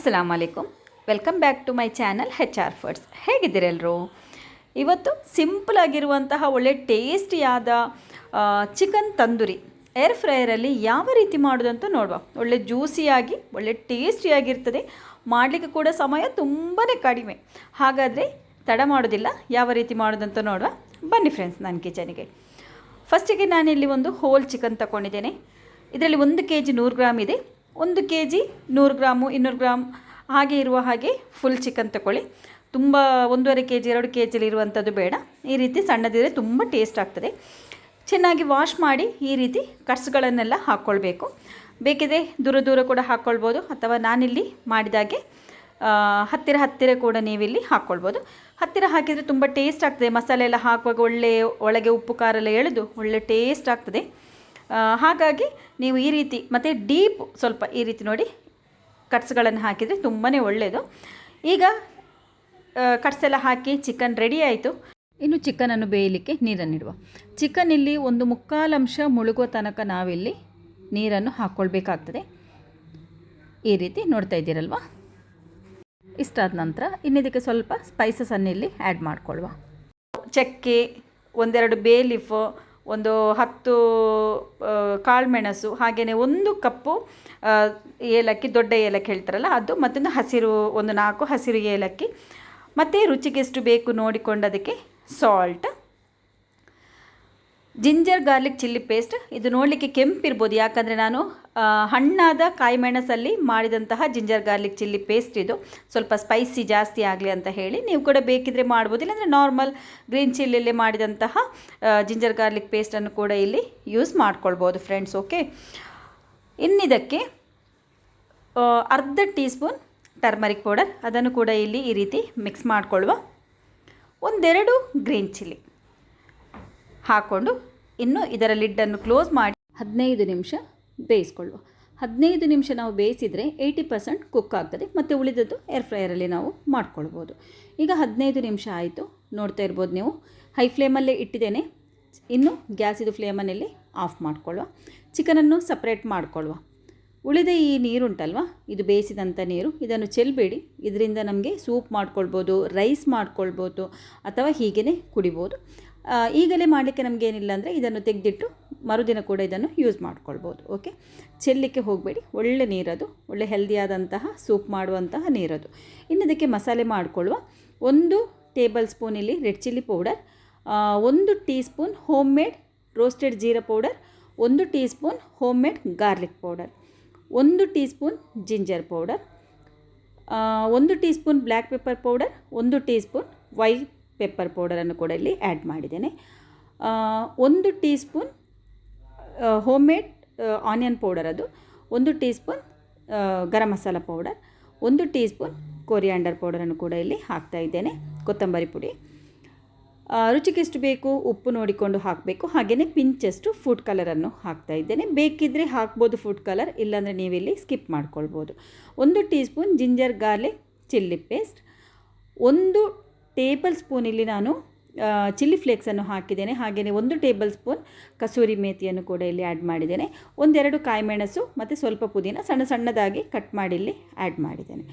ಅಸ್ಸಲಾಮ್ ಅಲೈಕುಮ್. Welcome back to my channel HR foods. ಹೇಗಿದ್ದೀರೆಲ್ಲರೂ? ಇವತ್ತು ಸಿಂಪಲ್ ಆಗಿರುವಂತಹ ಒಳ್ಳೆ ಟೇಸ್ಟಿಯಾದ ಚಿಕನ್ ತಂದೂರಿ ಏರ್ ಫ್ರೈಯರಲ್ಲಿ ಯಾವ ರೀತಿ ಮಾಡೋದಂತ ನೋಡುವ. ಒಳ್ಳೆ ಜ್ಯೂಸಿಯಾಗಿ ಒಳ್ಳೆ ಟೇಸ್ಟಿಯಾಗಿರ್ತದೆ. ಮಾಡಲಿಕ್ಕೆ ಕೂಡ ಸಮಯ ತುಂಬಾ ಕಡಿಮೆ. ಹಾಗಾದರೆ ತಡ ಮಾಡೋದಿಲ್ಲ, ಯಾವ ರೀತಿ ಮಾಡೋದಂತ ನೋಡುವ. ಬನ್ನಿ ಫ್ರೆಂಡ್ಸ್ ನನ್ನ ಕಿಚನಿಗೆ. ಫಸ್ಟಿಗೆ ನಾನಿಲ್ಲಿ ಒಂದು ಹೋಲ್ ಚಿಕನ್ ತಗೊಂಡಿದ್ದೇನೆ. ಇದರಲ್ಲಿ 1 kg 100 ಗ್ರಾಮ್ ಇದೆ. 1 kg 100 ಗ್ರಾಮು 200 ಗ್ರಾಮ್ ಹಾಗೆ ಇರುವ ಹಾಗೆ ಫುಲ್ ಚಿಕನ್ ತಗೊಳ್ಳಿ. ತುಂಬ 1.5 kg 2 kg ಇರುವಂಥದ್ದು ಬೇಡ. ಈ ರೀತಿ ಸಣ್ಣದಿದ್ರೆ ತುಂಬ ಟೇಸ್ಟ್ ಆಗ್ತದೆ. ಚೆನ್ನಾಗಿ ವಾಶ್ ಮಾಡಿ ಈ ರೀತಿ ಕಟ್ಸ್ಗಳನ್ನೆಲ್ಲ ಹಾಕ್ಕೊಳ್ಬೇಕು. ಬೇಕಿದ್ರೆ ದೂರ ದೂರ ಕೂಡ ಹಾಕ್ಕೊಳ್ಬೋದು, ಅಥವಾ ನಾನಿಲ್ಲಿ ಮಾಡಿದಾಗೆ ಹತ್ತಿರ ಕೂಡ ನೀವಿಲ್ಲಿ ಹಾಕ್ಕೊಳ್ಬೋದು. ಹತ್ತಿರ ಹಾಕಿದರೆ ತುಂಬ ಟೇಸ್ಟ್ ಆಗ್ತದೆ. ಮಸಾಲೆ ಎಲ್ಲ ಹಾಕುವಾಗ ಒಳ್ಳೆ ಒಳಗೆ ಉಪ್ಪು ಖಾರ ಎಲ್ಲ ಎಳೆದು ಒಳ್ಳೆ ಟೇಸ್ಟ್ ಆಗ್ತದೆ. ಹಾಗಾಗಿ ನೀವು ಈ ರೀತಿ ಮತ್ತು ಡೀಪ್ ಸ್ವಲ್ಪ ಈ ರೀತಿ ನೋಡಿ ಕಟ್ಸ್ಗಳನ್ನು ಹಾಕಿದರೆ ತುಂಬಾ ಒಳ್ಳೆಯದು. ಈಗ ಕಟ್ಸೆಲ್ಲ ಹಾಕಿ ಚಿಕನ್ ರೆಡಿ ಆಯಿತು. ಇನ್ನು ಚಿಕನನ್ನು ಬೇಯಲಿಕ್ಕೆ ನೀರನ್ನಿಡುವ. ಚಿಕನ್ ಇಲ್ಲಿ 1/4 ಅಂಶ ಮುಳುಗುವ ತನಕ ನಾವಿಲ್ಲಿ ನೀರನ್ನು ಹಾಕ್ಕೊಳ್ಬೇಕಾಗ್ತದೆ. ಈ ರೀತಿ ನೋಡ್ತಾ ಇದ್ದೀರಲ್ವ. ಇಷ್ಟಾದ ನಂತರ ಇನ್ನಿದಕ್ಕೆ ಸ್ವಲ್ಪ ಸ್ಪೈಸಸನ್ನು ಇಲ್ಲಿ ಆ್ಯಡ್ ಮಾಡಿಕೊಳ್ಳುವ. ಚಕ್ಕೆ, 1-2 ಬೇ ಲೀಫು, 10 ಕಾಳುಮೆಣಸು, ಹಾಗೆಯೇ 1 ಕಪ್ಪು ಏಲಕ್ಕಿ, ದೊಡ್ಡ ಏಲಕ್ಕಿ ಹೇಳ್ತಾರಲ್ಲ ಅದು, ಮತ್ತೊಂದು ಹಸಿರು 4 ಹಸಿರು ಏಲಕ್ಕಿ, ಮತ್ತು ರುಚಿಗೆಷ್ಟು ಬೇಕು ನೋಡಿಕೊಂಡು ಅದಕ್ಕೆ salt, ginger garlic chilli paste. ಇದು ನೋಡಲಿಕ್ಕೆ ಕೆಂಪಿರ್ಬೋದು, ಯಾಕಂದರೆ ನಾನು ಹಣ್ಣಾದ ಕಾಯಿ ಮೆಣಸಲ್ಲಿ ಮಾಡಿದಂತಹ ಜಿಂಜರ್ ಗಾರ್ಲಿಕ್ ಚಿಲ್ಲಿ ಪೇಸ್ಟ್. ಇದು ಸ್ವಲ್ಪ ಸ್ಪೈಸಿ ಜಾಸ್ತಿ ಆಗಲಿ ಅಂತ ಹೇಳಿ ನೀವು ಕೂಡ ಬೇಕಿದ್ರೆ ಮಾಡ್ಬೋದು. ಇಲ್ಲಾಂದರೆ ನಾರ್ಮಲ್ ಗ್ರೀನ್ ಚಿಲ್ಲಿಯಲ್ಲಿ ಮಾಡಿದಂತಹ ಜಿಂಜರ್ ಗಾರ್ಲಿಕ್ ಪೇಸ್ಟನ್ನು ಕೂಡ ಇಲ್ಲಿ ಯೂಸ್ ಮಾಡ್ಕೊಳ್ಬೋದು ಫ್ರೆಂಡ್ಸ್. ಓಕೆ, ಇನ್ನಿದಕ್ಕೆ ಅರ್ಧ ಟೀ ಸ್ಪೂನ್ ಟರ್ಮರಿಕ್ ಪೌಡರ್, ಅದನ್ನು ಕೂಡ ಇಲ್ಲಿ ಈ ರೀತಿ ಮಿಕ್ಸ್ ಮಾಡಿಕೊಳ್ಳುವ. 1-2 ಗ್ರೀನ್ ಚಿಲ್ಲಿ ಹಾಕ್ಕೊಂಡು ಇನ್ನು ಇದರ ಲಿಡ್ಡನ್ನು ಕ್ಲೋಸ್ ಮಾಡಿ 15 ನಿಮಿಷ ಬೇಯಿಸ್ಕೊಳ್ಳುವ. 15 ನಿಮಿಷ ನಾವು ಬೇಯಿಸಿದರೆ 80% ಕುಕ್ ಆಗ್ತದೆ, ಮತ್ತು ಉಳಿದದ್ದು ಏರ್ ಫ್ರೈಯರಲ್ಲಿ ನಾವು ಮಾಡ್ಕೊಳ್ಬೋದು. ಈಗ 15 ನಿಮಿಷ ಆಯಿತು, ನೋಡ್ತಾ ಇರ್ಬೋದು ನೀವು. ಹೈ ಫ್ಲೇಮಲ್ಲೇ ಇಟ್ಟಿದ್ದೇನೆ. ಇನ್ನು ಗ್ಯಾಸಿದು ಫ್ಲೇಮನ್ನಲ್ಲಿ ಆಫ್ ಮಾಡಿಕೊಳ್ಳುವ. ಚಿಕನನ್ನು ಸಪ್ರೇಟ್ ಮಾಡಿಕೊಳ್ಳುವ. ಉಳಿದ ಈ ನೀರುಂಟಲ್ವ, ಇದು ಬೇಯಿಸಿದಂಥ ನೀರು, ಇದನ್ನು ಚೆಲ್ಲಬೇಡಿ. ಇದರಿಂದ ನಮಗೆ ಸೂಪ್ ಮಾಡ್ಕೊಳ್ಬೋದು, ರೈಸ್ ಮಾಡ್ಕೊಳ್ಬೋದು, ಅಥವಾ ಹೀಗೇ ಕುಡಿಬೋದು. ಈಗಲೇ ಮಾಡಲಿಕ್ಕೆ ನಮಗೇನಿಲ್ಲ ಅಂದರೆ ಇದನ್ನು ತೆಗೆದಿಟ್ಟು ಮರುದಿನ ಕೂಡ ಇದನ್ನು ಯೂಸ್ ಮಾಡ್ಕೊಳ್ಬೋದು. ಓಕೆ, ಚೆಲ್ಲಲಿಕ್ಕೆ ಹೋಗಬೇಡಿ. ಒಳ್ಳೆ ನೀರದು, ಒಳ್ಳೆ ಹೆಲ್ದಿಯಾದಂತಹ ಸೂಪ್ ಮಾಡುವಂತಹ ನೀರದು. ಇನ್ನು ಇದಕ್ಕೆ ಮಸಾಲೆ ಮಾಡಿಕೊಳ್ಳುವ. 1 ಟೇಬಲ್ ಸ್ಪೂನ್ ಇಲ್ಲಿ red chilli powder, 1 teaspoon homemade roasted jeera powder, 1 teaspoon homemade garlic powder, 1 teaspoon ginger powder, 1 teaspoon black pepper powder, 1 teaspoon white pepper ಪೌಡರನ್ನು ಕೂಡ ಇಲ್ಲಿ add ಮಾಡಿದ್ದೇನೆ. 1 teaspoon homemade onion powder, ಅದು 1 teaspoon garam masala powder, 1 teaspoon coriander ಪೌಡರನ್ನು ಕೂಡ ಇಲ್ಲಿ ಹಾಕ್ತಾ ಇದ್ದೇನೆ. ಕೊತ್ತಂಬರಿ ಪುಡಿ, ರುಚಿಗೆಷ್ಟು ಬೇಕು ಉಪ್ಪು ನೋಡಿಕೊಂಡು ಹಾಕಬೇಕು. ಹಾಗೆಯೇ ಪಿಂಚಷ್ಟು ಫುಡ್ ಕಲರನ್ನು ಹಾಕ್ತಾ ಇದ್ದೇನೆ. ಬೇಕಿದ್ದರೆ ಹಾಕ್ಬೋದು ಫುಡ್ ಕಲರ್, ಇಲ್ಲಾಂದರೆ ನೀವಿಲ್ಲಿ ಸ್ಕಿಪ್ ಮಾಡ್ಕೊಳ್ಬೋದು. 1 teaspoon ginger garlic chilli paste, 1 tablespoon ಇಲ್ಲಿ ನಾನು ಚಿಲ್ಲಿ ಫ್ಲೇಕ್ಸನ್ನು ಹಾಕಿದ್ದೇನೆ. ಹಾಗೆಯೇ 1 ಟೇಬಲ್ ಸ್ಪೂನ್ ಕಸೂರಿ ಮೇಥಿಯನ್ನು ಕೂಡ ಇಲ್ಲಿ ಆ್ಯಡ್ ಮಾಡಿದ್ದೇನೆ. 1-2 ಕಾಯಿ ಮೆಣಸು ಮತ್ತು ಸ್ವಲ್ಪ ಪುದೀನ ಸಣ್ಣದಾಗಿ ಕಟ್ ಮಾಡಿ ಇಲ್ಲಿ ಆ್ಯಡ್ ಮಾಡಿದ್ದೇನೆ.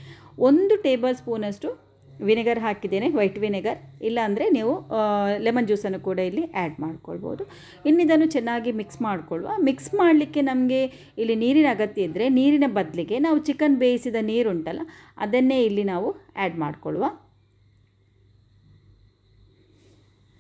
1 ಟೇಬಲ್ ಸ್ಪೂನಷ್ಟು ವಿನೆಗರ್ ಹಾಕಿದ್ದೇನೆ, ವೈಟ್ ವಿನೆಗರ್. ಇಲ್ಲಾಂದರೆ ನೀವು ಲೆಮನ್ ಜ್ಯೂಸನ್ನು ಕೂಡ ಇಲ್ಲಿ ಆ್ಯಡ್ ಮಾಡ್ಕೊಳ್ಬೋದು. ಇನ್ನಿದನ್ನು ಚೆನ್ನಾಗಿ ಮಿಕ್ಸ್ ಮಾಡಿಕೊಳ್ಳುವ. ಮಿಕ್ಸ್ ಮಾಡಲಿಕ್ಕೆ ನಮಗೆ ಇಲ್ಲಿ ನೀರಿನ ಅಗತ್ಯ ಇದ್ದರೆ ನೀರಿನ ಬದಲಿಗೆ ನಾವು ಚಿಕನ್ ಬೇಯಿಸಿದ ನೀರುಂಟಲ್ಲ ಅದನ್ನೇ ಇಲ್ಲಿ ನಾವು ಆ್ಯಡ್ ಮಾಡಿಕೊಳ್ಳುವ.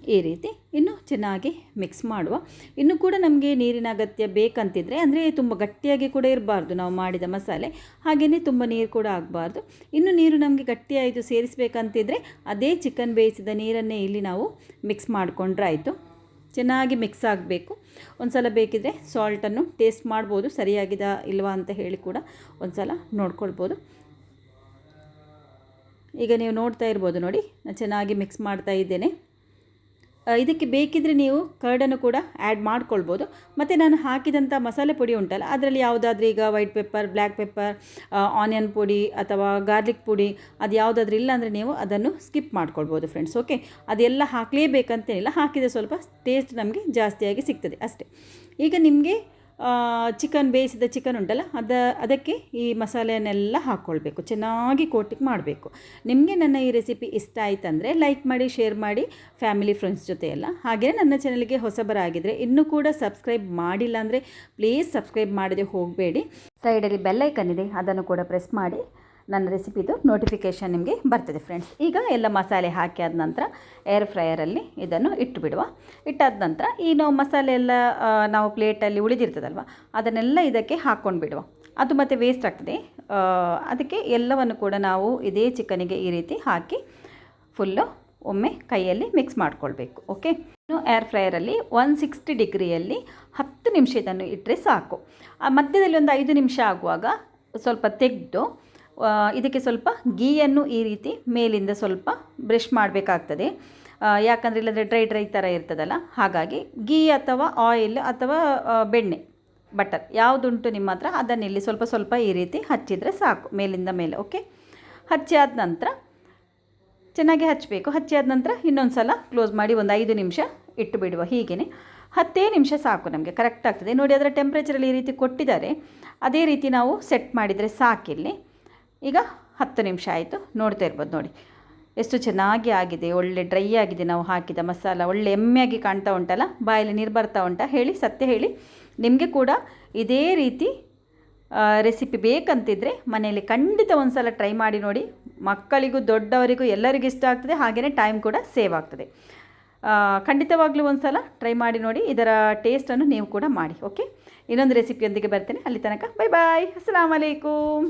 ಈ ರೀತಿ ಇನ್ನು ಚೆನ್ನಾಗಿ ಮಿಕ್ಸ್ ಮಾಡುವ. ಇನ್ನು ಕೂಡ ನಮಗೆ ನೀರಿನ ಅಗತ್ಯ ಬೇಕಂತಿದ್ರೆ, ಅಂದರೆ ತುಂಬ ಗಟ್ಟಿಯಾಗಿ ಕೂಡ ಇರಬಾರ್ದು ನಾವು ಮಾಡಿದ ಮಸಾಲೆ, ಹಾಗೆಯೇ ತುಂಬ ನೀರು ಕೂಡ ಆಗಬಾರ್ದು. ಇನ್ನು ನೀರು ನಮಗೆ ಗಟ್ಟಿಯಾಯಿತು ಸೇರಿಸಬೇಕಂತಿದ್ರೆ ಅದೇ ಚಿಕನ್ ಬೇಯಿಸಿದ ನೀರನ್ನೇ ಇಲ್ಲಿ ನಾವು ಮಿಕ್ಸ್ ಮಾಡಿಕೊಂಡ್ರೆ ಆಯಿತು. ಚೆನ್ನಾಗಿ ಮಿಕ್ಸ್ ಆಗಬೇಕು. ಒಂದು ಸಲ ಬೇಕಿದ್ದರೆ ಸಾಲ್ಟನ್ನು ಟೇಸ್ಟ್ ಮಾಡ್ಬೋದು, ಸರಿಯಾಗಿದಾ ಇಲ್ವಾ ಅಂತ ಹೇಳಿ ಕೂಡ ಒಂದು ಸಲ ನೋಡ್ಕೊಳ್ಬೋದು. ಈಗ ನೀವು ನೋಡ್ತಾ ಇರ್ಬೋದು ನೋಡಿ, ನಾನು ಚೆನ್ನಾಗಿ ಮಿಕ್ಸ್ ಮಾಡ್ತಾ ಇದ್ದೇನೆ. ಇದಕ್ಕೆ ಬೇಕಿದ್ದರೆ ನೀವು ಕರ್ಡನ್ನು ಕೂಡ ಆ್ಯಡ್ ಮಾಡ್ಕೊಳ್ಬೋದು. ಮತ್ತು ನಾನು ಹಾಕಿದಂಥ ಮಸಾಲೆ ಪುಡಿ ಉಂಟಲ್ಲ ಅದರಲ್ಲಿ ಯಾವುದಾದ್ರೂ ಈಗ white pepper, black pepper, onion ಪುಡಿ ಅಥವಾ ಗಾರ್ಲಿಕ್ ಪುಡಿ ಅದು ಯಾವುದಾದ್ರೂ ಇಲ್ಲ ಅಂದರೆ ನೀವು ಅದನ್ನು ಸ್ಕಿಪ್ ಮಾಡ್ಕೊಳ್ಬೋದು ಫ್ರೆಂಡ್ಸ್. ಓಕೆ, ಅದೆಲ್ಲ ಹಾಕಲೇಬೇಕಂತೇನಿಲ್ಲ, ಹಾಕಿದರೆ ಸ್ವಲ್ಪ ಟೇಸ್ಟ್ ನಮಗೆ ಜಾಸ್ತಿಯಾಗಿ ಸಿಗ್ತದೆ ಅಷ್ಟೇ. ಈಗ ನಿಮಗೆ ಚಿಕನ್ ಬೇಯಿಸಿದ ಚಿಕನ್ ಉಂಟಲ್ಲ ಅದಕ್ಕೆ ಈ ಮಸಾಲೆಯನ್ನೆಲ್ಲ ಹಾಕ್ಕೊಳ್ಬೇಕು, ಚೆನ್ನಾಗಿ ಕೋಟಿಂಗ್ ಮಾಡಬೇಕು. ನಿಮಗೆ ನನ್ನ ಈ ರೆಸಿಪಿ ಇಷ್ಟ ಆಯ್ತಂದರೆ ಲೈಕ್ ಮಾಡಿ, ಶೇರ್ ಮಾಡಿ ಫ್ಯಾಮಿಲಿ ಫ್ರೆಂಡ್ಸ್ ಜೊತೆ ಎಲ್ಲ. ಹಾಗೆಯೇ ನನ್ನ ಚಾನಲ್ಗೆ ಹೊಸಬರಾಗಿದ್ದರೆ ಇನ್ನೂ ಕೂಡ ಸಬ್ಸ್ಕ್ರೈಬ್ ಮಾಡಿಲ್ಲ ಅಂದರೆ ಪ್ಲೀಸ್ ಸಬ್ಸ್ಕ್ರೈಬ್ ಮಾಡದೆ ಹೋಗಬೇಡಿ. ಸೈಡಲ್ಲಿ ಬೆಲ್ ಐಕನ್ ಇದೆ, ಅದನ್ನು ಕೂಡ ಪ್ರೆಸ್ ಮಾಡಿ ನನ್ನ ರೆಸಿಪಿದು ನೋಟಿಫಿಕೇಷನ್ ನಿಮಗೆ ಬರ್ತದೆ ಫ್ರೆಂಡ್ಸ್. ಈಗ ಎಲ್ಲ ಮಸಾಲೆ ಹಾಕಿ ಆದ ನಂತರ ಏರ್ ಫ್ರೈಯರಲ್ಲಿ ಇದನ್ನು ಇಟ್ಟಾದ ನಂತರ ಈ ನಾವು ಮಸಾಲೆ ಎಲ್ಲ ನಾವು ಪ್ಲೇಟಲ್ಲಿ ಉಳಿದಿರ್ತದಲ್ವ ಅದನ್ನೆಲ್ಲ ಇದಕ್ಕೆ ಹಾಕ್ಕೊಂಡು ಬಿಡುವ. ಅದು ಮತ್ತು ವೇಸ್ಟ್ ಆಗ್ತದೆ. ಅದಕ್ಕೆ ಎಲ್ಲವನ್ನು ಕೂಡ ನಾವು ಇದೇ ಚಿಕನಿಗೆ ಈ ರೀತಿ ಹಾಕಿ ಫುಲ್ಲು ಒಮ್ಮೆ ಕೈಯಲ್ಲಿ ಮಿಕ್ಸ್ ಮಾಡಿಕೊಳ್ಬೇಕು. ಓಕೆ, ಇನ್ನು ಏರ್ ಫ್ರೈಯರಲ್ಲಿ 160 ಡಿಗ್ರಿಯಲ್ಲಿ 10 ನಿಮಿಷ ಇದನ್ನು ಇಟ್ಟರೆ ಸಾಕು. ಮಧ್ಯದಲ್ಲಿ ಒಂದು 5 ನಿಮಿಷ ಆಗುವಾಗ ಸ್ವಲ್ಪ ತೆಗೆದು ಇದಕ್ಕೆ ಸ್ವಲ್ಪ ಗೀಯನ್ನು ಈ ರೀತಿ ಮೇಲಿಂದ ಸ್ವಲ್ಪ ಬ್ರಷ್ ಮಾಡಬೇಕಾಗ್ತದೆ. ಯಾಕಂದರೆ ಇಲ್ಲಂದರೆ ಡ್ರೈ ಥರ ಇರ್ತದಲ್ಲ, ಹಾಗಾಗಿ ಗೀ ಅಥವಾ ಆಯಿಲ್ ಅಥವಾ ಬೆಣ್ಣೆ ಬಟರ್ ಯಾವುದುಂಟು ನಿಮ್ಮ ಹತ್ರ ಅದನ್ನಿಲ್ಲಿ ಸ್ವಲ್ಪ ಸ್ವಲ್ಪ ಈ ರೀತಿ ಹಚ್ಚಿದರೆ ಸಾಕು ಮೇಲಿಂದ ಮೇಲೆ. ಓಕೆ, ಹಚ್ಚಿ ಆದ ನಂತರ ಚೆನ್ನಾಗಿ ಹಚ್ಚಬೇಕು. ಹಚ್ಚಿ ಆದ ನಂತರ ಇನ್ನೊಂದು ಸಲ ಕ್ಲೋಸ್ ಮಾಡಿ ಒಂದು 5 ನಿಮಿಷ ಇಟ್ಟು ಬಿಡುವ. ಹೀಗೇ 10 ನಿಮಿಷ ಸಾಕು, ನಮಗೆ ಕರೆಕ್ಟ್ ಆಗ್ತದೆ. ನೋಡಿ, ಅದರ ಟೆಂಪ್ರೇಚರಲ್ಲಿ ಈ ರೀತಿ ಕೊಟ್ಟಿದ್ದಾರೆ, ಅದೇ ರೀತಿ ನಾವು ಸೆಟ್ ಮಾಡಿದರೆ ಸಾಕಿಲ್ಲಿ. ಈಗ 10 ನಿಮಿಷ ಆಯಿತು, ನೋಡ್ತಾ ಇರ್ಬೋದು. ನೋಡಿ ಎಷ್ಟು ಚೆನ್ನಾಗಿ ಆಗಿದೆ, ಒಳ್ಳೆ ಡ್ರೈ ಆಗಿದೆ. ನಾವು ಹಾಕಿದ ಮಸಾಲ ಒಳ್ಳೆ ಎಮ್ಮೆಯಾಗಿ ಕಾಣ್ತಾ ಉಂಟಲ್ಲ, ಬಾಯಲ್ಲಿ ನೀರು ಬರ್ತಾ ಉಂಟಾ ಹೇಳಿ, ಸತ್ಯ ಹೇಳಿ. ನಿಮಗೆ ಕೂಡ ಇದೇ ರೀತಿ ರೆಸಿಪಿ ಬೇಕಂತಿದ್ರೆ ಮನೆಯಲ್ಲಿ ಖಂಡಿತ ಒಂದು ಸಲ ಟ್ರೈ ಮಾಡಿ ನೋಡಿ. ಮಕ್ಕಳಿಗೂ ದೊಡ್ಡವರಿಗೂ ಎಲ್ಲರಿಗೂ ಇಷ್ಟ ಆಗ್ತದೆ, ಹಾಗೆಯೇ ಟೈಮ್ ಕೂಡ ಸೇವ್ ಆಗ್ತದೆ. ಖಂಡಿತವಾಗ್ಲೂ ಒಂದು ಸಲ ಟ್ರೈ ಮಾಡಿ ನೋಡಿ, ಇದರ ಟೇಸ್ಟನ್ನು ನೀವು ಕೂಡ ಮಾಡಿ. ಓಕೆ, ಇನ್ನೊಂದು ರೆಸಿಪಿಯೊಂದಿಗೆ ಬರ್ತೇನೆ. ಅಲ್ಲಿ ತನಕ ಬೈ ಬಾಯ್, ಅಸ್ಸಲಾಮು ಅಲೈಕುಮ್.